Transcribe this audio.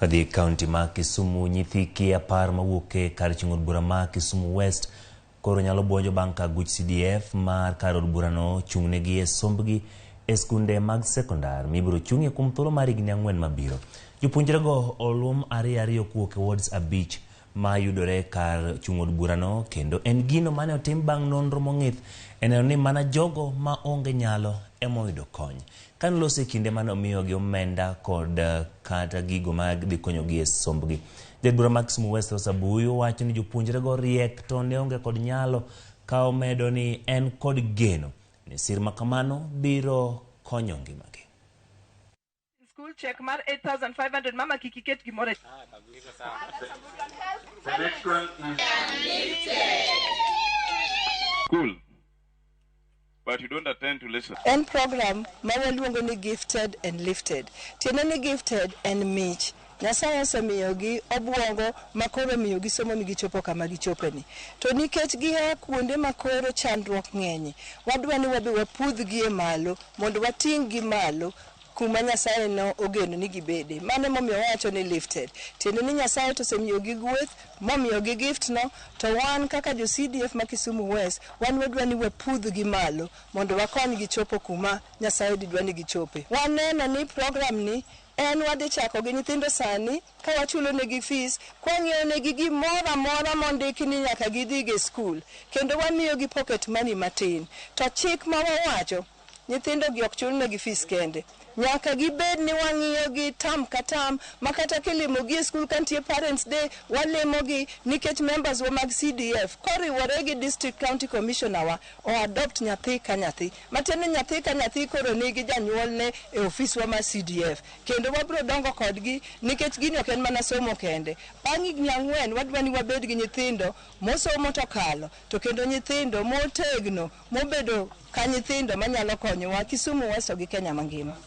Adhi kaunti ma Kisumu nyithi apar mawuok kar ching'o od bura ma Kisumu West koro nyalo buonjo bang' ka guch CDF mar kar od burano chung'negi sombgi skunde mag sekondar mibiro chung'ie kuom thuolo mar higni 4 mabiro. Jopuonjrego oluom ariyo kuok wards 5 ma yudore kar chung' od burano, kendo en gino mane otim bang' nonro mong'ith eneno ni mana jogo ma onge nyalo emoyudo kony. Kan lose kinde mane omiyogi omenda kod kata gigo mag dhi konyogi sombgi. Jatend bura mag Kisumu West Osabuyo wacho ni jopuonjrego riek to ne onge kod nyalo, ka omedo ni en kod geno ni sir makamano biro konyo ngimagi. School check mar 8,500 mama kikiket gimore. The next one is school, but you don't attend to listen. En program mawaluongo ni gifted and lifted. Tiene ni gifted and mich. Nyasaye osemiyogi obwongo makoro miyogi somo mi gichopo kama gichopeni. To nikech giha kuonde makoro chandruok ng'enye, wadwa ni wabe wapudhgi e malo mondo wating'gi malo kuma Nyasaye no ogeno ni gibede. Mane momiyo wacho ni lifted. Tiende ni Nyasaye to osemiyogi gweth, momiyogi gift no, to wan kaka jo CDF ma Kisumu West, wan wadwa ni wapudhgi malo mondo wakonygi chopo kuma Nyasaye didwa ni gichope. Waneno ni program ni en wadhi chako gi nyithindo sani ka wachulo negi fees, kwang'iewo negi gimoro amora mondiki ni nyaka gidhi skul, kendo wamiyogi pocket money matin. To chik ma wawacho, nyithindo gi ok chul negi fees kende, nyaka gibed ni wang'iyogi tam ka tam, makata kilimogi e skul kantie Parents Day walimogi, nikech members wa mag CDF koriwore gi District County Commissioner wa o adopt nyathi ka nyathi. Matiende nyathi ka nyathi koro nigi janyuolne e ofis wa mar CDF, kendo wabiro dongo kodgi nikech gini ok en mana somo kende. Bang' higni 4 wadwa ni wabed gi nyithindo mosomo to kalo, to kendo nyithindo motegno mobedo ka nyithindo manyalo konyowa Kisumu West gi Kenya mangima.